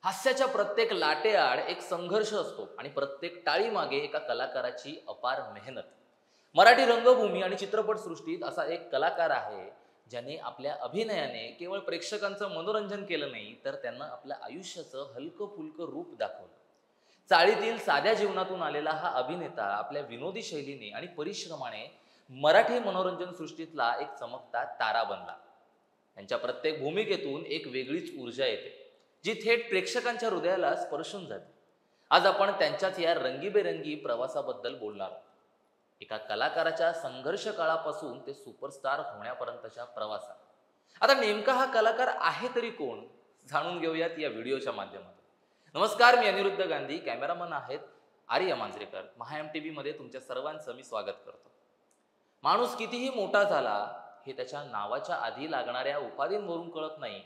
हास्याच्या प्रत्येक लाटेआड एक संघर्ष असतो आणि प्रत्येक टाळीमागे एका कलाकाराची अपार मेहनत. मराठी रंगभूमी आणि चित्रपटसृष्टीत असा एक कलाकार आहे ज्याने आपल्या अभिनयाने केवळ प्रेक्षकांचं मनोरंजन केलं नाही, तर त्यांना आपल्या आयुष्याचं हलकं फुलकं रूप दाखवलं. चाळीतील साध्या जीवनातून आलेला हा अभिनेता आपल्या विनोदी शैलीने आणि परिश्रमाने मराठी मनोरंजन सृष्टीतला एक चमकता तारा बनला. त्यांच्या प्रत्येक भूमिकेतून एक वेगळीच ऊर्जा येते, जी थेट प्रेक्षकांच्या हृदयाला स्पर्शून जाते. आज आपण त्यांच्याच या रंगीबेरंगी प्रवासाबद्दल बोलणार आहोत. एका कलाकाराच्या संघर्ष काळापासून ते सुपरस्टार होण्यापर्यंतच्या प्रवासात. आता नेमका हा कलाकार आहे तरी कोण, जाणून घेऊयात या व्हिडिओच्या माध्यमातून. नमस्कार, मी अनिरुद्ध गांधी, कॅमेरामन आहेत आर्य मांजरेकर. MyMTV मध्ये तुमच्या सर्वांचं मी स्वागत करतो. माणूस कितीही मोठा झाला हे त्याच्या नावाच्या आधी लागणाऱ्या उपाधींवरून कळत नाही,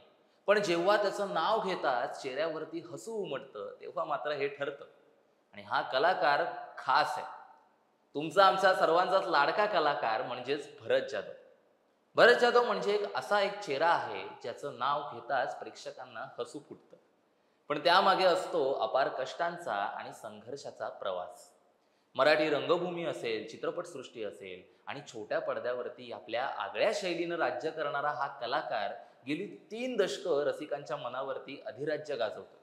पण जेव्हा त्याचं नाव घेताच चेहऱ्यावरती हसू उमटतं तेव्हा मात्र हे ठरतं. आणि हा कलाकार खास आहे. तुमचा आमचा सर्वांचाच लाडका कलाकार म्हणजेच भरत जाधव. भरत जाधव म्हणजे असा एक चेहरा आहे ज्याचं नाव घेताच प्रेक्षकांना हसू फुटतं, पण त्यामागे असतो अपार कष्टांचा आणि संघर्षाचा प्रवास. मराठी रंगभूमी असेल, चित्रपटसृष्टी असेल आणि छोट्या पडद्यावरती आपल्या आगळ्या शैलीनं राज्य करणारा हा कलाकार गेली 3 दशकं रसिकांच्या मनावरती अधिराज्य गाजवतो.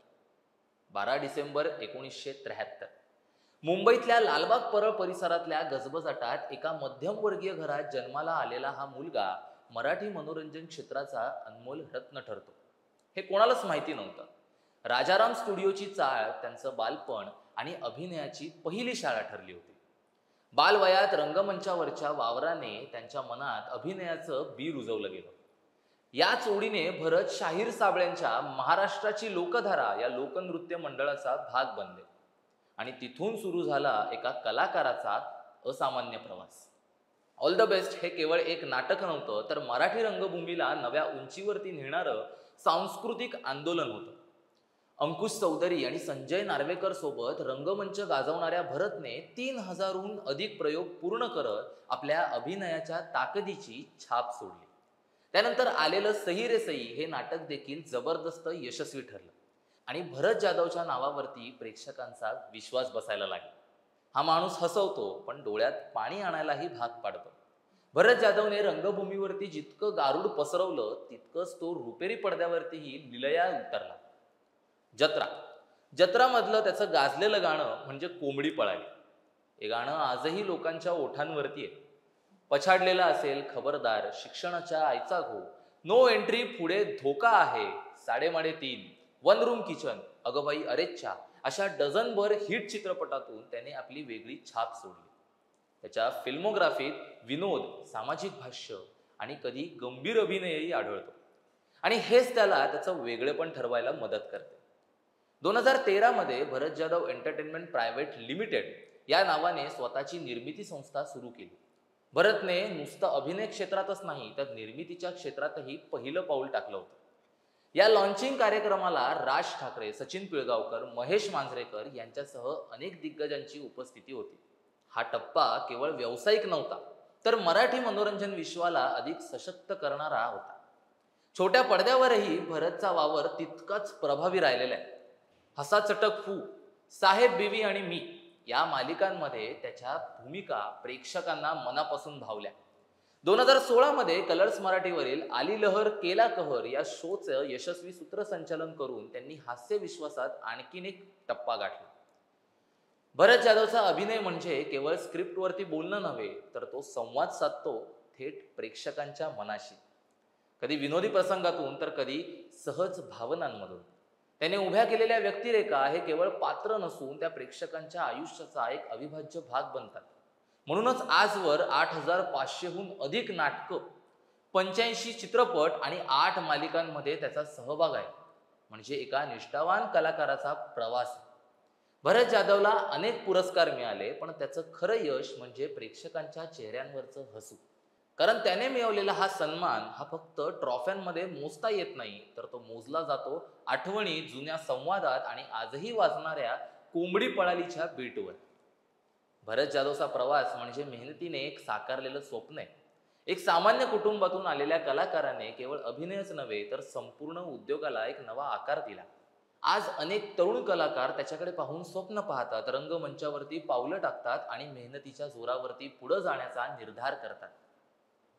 12 डिसेंबर 1973 मुंबईतल्या लालबाग परळ परिसरातल्या गजबजाटात एका मध्यमवर्गीय घरात जन्माला आलेला हा मुलगा मराठी मनोरंजन क्षेत्राचा अनमोल रत्न ठरतो. हे कोणालाच माहिती नव्हतं. राजाराम स्टुडिओची चाळ त्यांचं बालपण आणि अभिनयाची पहिली शाळा ठरली होती. बालवयात रंगमंचावरच्या वावराने त्यांच्या मनात अभिनयाचं बी रुजवलं गेलं. याच ओढीने भरत शाहीर साबळ्यांच्या महाराष्ट्राची लोकधारा या लोकनृत्य मंडळाचा भाग बनले आणि तिथून सुरू झाला एका कलाकाराचा असामान्य प्रवास. ऑल द बेस्ट हे केवळ एक नाटक नव्हतं, तर मराठी रंगभूमीला नव्या उंचीवरती नेणारं सांस्कृतिक आंदोलन होतं. अंकुश चौधरी आणि संजय नार्वेकर सोबत रंगमंच गाजवणाऱ्या भरतने 3000हून अधिक प्रयोग पूर्ण करत आपल्या अभिनयाच्या ताकदीची छाप सोडली. त्यानंतर आलेलं सही रे सही हे नाटक देखील जबरदस्त यशस्वी ठरलं आणि भरत जाधवच्या नावावरती प्रेक्षकांचा विश्वास बसायला लागला. हा माणूस हसवतो, पण डोळ्यात पाणी आणायलाही भाग पाडतो. भरत जाधवने रंगभूमीवरती जितकं गारुड पसरवलं, तितकंच तो रुपेरी पडद्यावरतीही लिलया उतरला. जत्रामधलं त्याचं गाजलेलं गाणं म्हणजे कोंबडी पळाली. हे गाणं आजही लोकांच्या ओठांवरती आहे. पछाडलेला असेल खबरदार, शिक्षणाच्या आईचा घो, नो एंट्री पुढे धोका आहे, साडेमाडे 3, वन रूम किचन, अगबाई अरेच्छा अशा डझनभर हिट चित्रपटातून त्याने आपली वेगळी छाप सोडली. त्याच्या फिल्मोग्राफीत विनोद, सामाजिक भाष्य आणि कधी गंभीर अभिनयही आढळतो आणि हेच त्याला त्याचं वेगळेपण ठरवायला मदत करते. 2013 मध्ये Bharat Jadhav entertainment private limited या नावाने स्वतःची निर्मिती संस्था सुरू केली. भरतने नुसतं अभिनय क्षेत्रातच नाही, तर निर्मितीच्या क्षेत्रातही पहिलं पाऊल टाकलं होतं. या लॉन्चिंग कार्यक्रमाला राज ठाकरे, सचिन पिळगावकर, महेश मांजरेकर यांच्यासह अनेक दिग्गजांची उपस्थिती होती. हा टप्पा केवळ व्यावसायिक नव्हता, तर मराठी मनोरंजन विश्वाला अधिक सशक्त करणारा होता. छोट्या पडद्यावरही भरतचा वावर तितकाच प्रभावी राहिलेला आहे. हसा चटक फू, साहेब बीवी आणि मी या मालिकांमध्ये त्याच्या भूमिका प्रेक्षकांना मनापासून भावल्या. 2016 मध्ये कलर्स मराठीवरील आली लहर केला कहर या शोचं यशस्वी सूत्रसंचालन करून त्यांनी हास्य विश्वासात आणखीन एक टप्पा गाठला. भरत जाधवचा अभिनय म्हणजे केवळ स्क्रिप्टवरती बोलणं नव्हे, तर तो संवाद साधतो थेट प्रेक्षकांच्या मनाशी. कधी विनोदी प्रसंगातून, तर कधी सहज भावनांमधून. त्याने उभ्या केलेल्या व्यक्तिरेखा हे केवळ पात्र नसून त्या प्रेक्षकांच्या आयुष्याचा एक अविभाज्य भाग बनतात. म्हणूनच आजवर 8500हून अधिक नाटकं, 85 चित्रपट आणि 8 मालिकांमध्ये त्याचा सहभाग आहे. म्हणजे एका निष्ठावान कलाकाराचा प्रवास. भरत जाधवला अनेक पुरस्कार मिळाले, पण त्याचं खरं यश म्हणजे प्रेक्षकांच्या चेहऱ्यांवरचं हसू. कारण त्याने मिळवलेला हा सन्मान हा फक्त ट्रॉफ्यांमध्ये मोजता येत नाही, तर तो मोजला जातो आठवणी, जुन्या संवादात आणि आजही वाजणाऱ्या कोंबडी पळालीच्या बीटवर. भरत जाधवचा प्रवास म्हणजे मेहनतीने एक साकारलेलं स्वप्न आहे. एक सामान्य कुटुंबातून आलेल्या कलाकाराने केवळ अभिनयच नव्हे, तर संपूर्ण उद्योगाला एक नवा आकार दिला. आज अनेक तरुण कलाकार त्याच्याकडे पाहून स्वप्न पाहतात, रंगमंचावरती पावलं टाकतात आणि मेहनतीच्या जोरावरती पुढे जाण्याचा निर्धार करतात.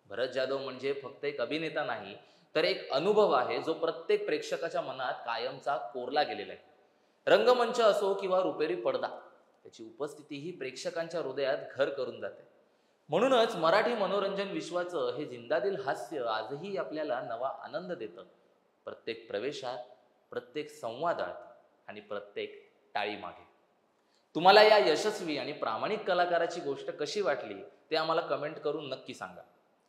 भरत जाधव म्हणजे फक्त एक अभिनेता नाही, तर एक अनुभव आहे जो प्रत्येक प्रेक्षकाच्या मनात कायमचा कोरला गेलेला आहे. रंगमंच असो किंवा रुपेरी पडदा, त्याची उपस्थिती ही प्रेक्षकांच्या हृदयात घर करून जाते. म्हणूनच मराठी मनोरंजन विश्वाचं हे जिंदादिल हास्य आजही आपल्याला नवा आनंद देतं. प्रत्येक प्रवेशात, प्रत्येक संवादात आणि प्रत्येक टाळीमागे. तुम्हाला या यशस्वी आणि प्रामाणिक कलाकाराची गोष्ट कशी वाटली ते आम्हाला कमेंट करून नक्की सांगा.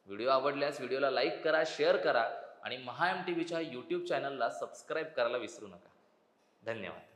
व्हिडिओ आवडल्यास व्हिडिओला लाईक करा, शेअर करा आणि महा MTVच्या यूट्यूब चॅनलला सबस्क्राईब करायला विसरू नका. धन्यवाद.